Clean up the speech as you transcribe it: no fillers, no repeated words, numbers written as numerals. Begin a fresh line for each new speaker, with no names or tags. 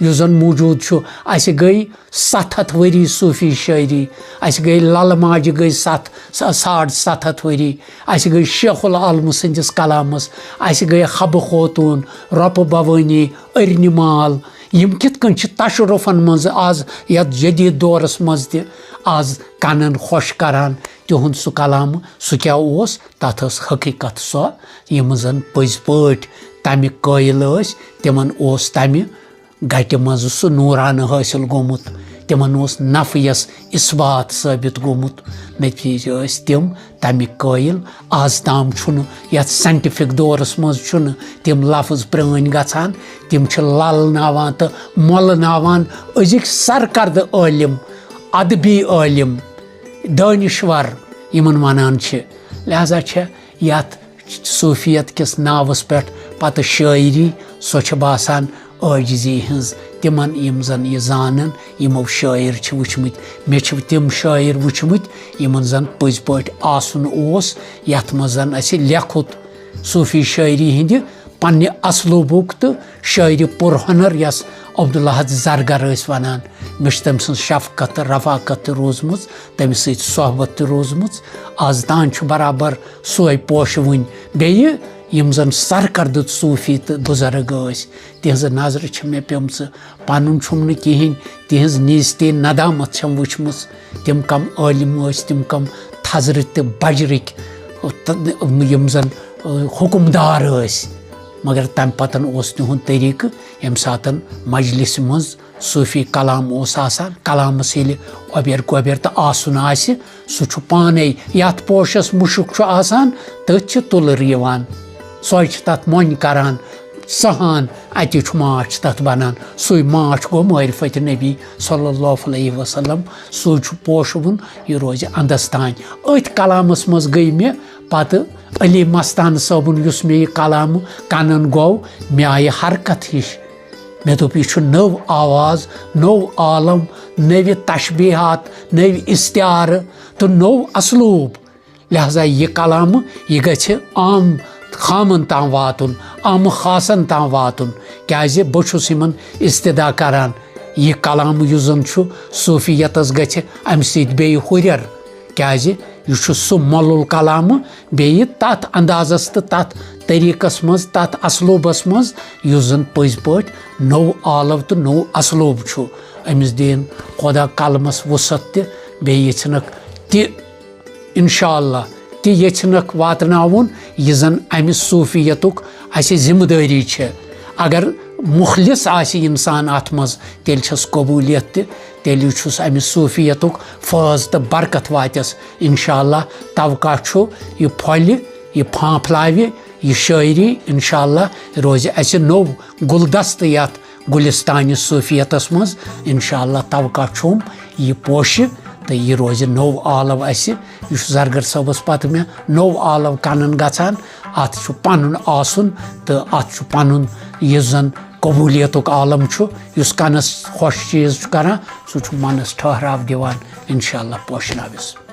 یُس زن موٗجوٗد چھُ اَسہِ گٔے 700 ؤری صوٗفی شٲعری اَسہِ گٔے للہٕ ماجہِ گٔے 750 ؤری اَسہِ گٔے شیخ العالمہٕ سٕنٛدِس کلامس اَسہِ گٔے حبہٕ خوتوٗن رۄپہٕ بوٲنی أرنہِ مال یِم کِتھ کٔنۍ چھِ تشرُفن منٛز آز یتھ جدیٖد دورس منٛز تہِ آز کنن خۄش کران تِہُنٛد سُہ کلامہٕ سُہ کیٛاہ اوس تتھ ٲس حقیٖقت سۄ یِم زن پٔزۍ پٲٹھۍ تمہِ قٲیِل ٲسۍ تِمن اوس تمہِ گٹہِ منٛزٕ سُہ نوٗرانہٕ حٲصِل گوٚمُت تِمن اوس نفیَس اِثبات ثٲبت گوٚمُت نتیٖجہِ ٲسۍ تِم تمہِ قٲیِل آز تام چھُنہٕ یتھ ساینٹِفِک دورس منٛز چھُنہٕ تِم لفظ پرٛٲنۍ گژھان تِم چھِ للناوان تہٕ مۄلناوان أزِکۍ سرکردٕ عٲلِم ادبی عٲلِم دٲنِشور یِمن ونان چھِ لہذا چھےٚ یتھ صوٗفیت کِس ناوس پٮ۪ٹھ پتہٕ شٲعری سۄ چھِ باسان عٲجزی ہٕنٛز تِمن یِم زن یہِ زانن یِمو شٲعر چھِ وٕچھمٕتۍ مےٚ چھِ تِم شٲعر وٕچھمٕتۍ یِمن زن پٔزۍ پٲٹھۍ آسُن اوس یتھ منٛز زن اسہِ لیکھُت صوٗفی شٲعری ہِنٛدِ پننہِ اسلوٗبُک تہٕ شٲعرِ پُرہُنر یۄس عبدالحد زرگر ٲسۍ ونان مےٚ چھِ تٔمۍ سٕنٛز شفقت تہٕ رفاقت تہِ روٗزمٕژ تٔمِس سۭتۍ صحبت تہِ روٗزمٕژ آز تام چھُ برابر سۄے پوشہٕ وٕنۍ بیٚیہِ یِم زن سرکردٕ صوٗفی تہٕ بُزرگ ٲسۍ تِہنٛزٕ نظرِ چھِ مےٚ پیٚمژٕ پنُن چھُم نہٕ کِہیٖنۍ تِہنٛز نیٖزتے ندامت چھم وٕچھمٕژ تِم کم عٲلِم ٲسۍ تِم کم تھزرٕ تہٕ بجرٕکۍ یِم زن حُکمدار ٲسۍ مگر تمہِ پتن اوس تِہُنٛد طٔریٖقہٕ ییٚمہِ ساتن مجلسہِ منٛز صوٗفی کلام اوس آسان کلامس ییٚلہِ اوبیر گوبیر تہٕ آسُن آسہِ سُہ چھُ پانے یتھ پوشس مُشُک چھُ آسان تٔتھۍ چھِ تُلٕر یِوان سۄے چھِ تتھ مۄنۍ کران سہان اتِچ ماچھ تتھ بنان سُے ماچھ گوٚو معرفت نبی صلی اللہ علیہ وسلم سُے چھُ پوشہٕ یہِ روزِ انٛدس تانۍ أتھۍ کلامس منٛز گٔے مےٚ پتہٕ علی مستان صٲبُن یُس مےٚ یہِ کلامہٕ کنن گوٚو مےٚ آیہِ حرکت ہِش مےٚ دوٚپ یہِ چھُ نٔو آواز نوٚو عالم نٔوِ تشبیہات نٔوۍ استعارٕ تہٕ نوٚو اسلوٗب لہذا یہِ کلامہٕ یہِ گژھِ عام خامن تام واتُن عامہٕ خاصن تام واتُن کیٛازِ بہٕ چھُس یِمن استدا کران یہِ کلامہٕ یُس زن چھُ صوٗفیتس گژھِ امہِ سۭتۍ بیٚیہِ ہُرٮ۪ر کیٛازِ یہِ چھُ سُہ مۄلُل کلامہٕ بیٚیہِ تتھ اندازس تہٕ تتھ طٔریٖقس منٛز تتھ اسلوٗبس منٛز یُس زن پٔزۍ پٲٹھۍ نوٚو آلو تہٕ نوٚو اسلوٗب چھُ أمِس دِیِن خۄدا قلمس وُسعت تہِ بیٚیہِ یژھنکھ تہِ انشاء اللہ تہِ یژھنکھ واتناوُن یہِ زن امہِ صوٗفیتُک اسہِ ذمہٕ دٲری چھِ اگر مُخلص آسہِ اِنسان اتھ منٛز تیٚلہِ چھس قبوٗلیت تہِ تیٚلہِ چھُس امہِ صوٗفیتُک فٲض تہٕ برکت واتٮ۪س انشاء اللہ توقع چھُ یہِ پھۄلہِ یہِ پھانٛپھلاوِ یہِ شٲعری انشاء اللہ روزِ اسہِ نوٚو گُلدستہٕ یتھ گُلِستانہِ صوٗفیتس منٛز انشاء اللہ توقع چھُم یہِ پوشہِ تہٕ یہِ روزِ نوٚو عالو اسہِ یہِ چھُ زرگر صٲبس پتہٕ مےٚ نوٚو عالو کنن گژھان اتھ چھُ پنُن آسُن تہٕ اتھ چھُ پنُن یُس زن قبوٗلیتُک عالم چھُ یُس کنس خۄش چیٖز چھُ کران سُہ چھُ منس ٹھہراو دِوان انشاء اللہ پوشناوٮ۪س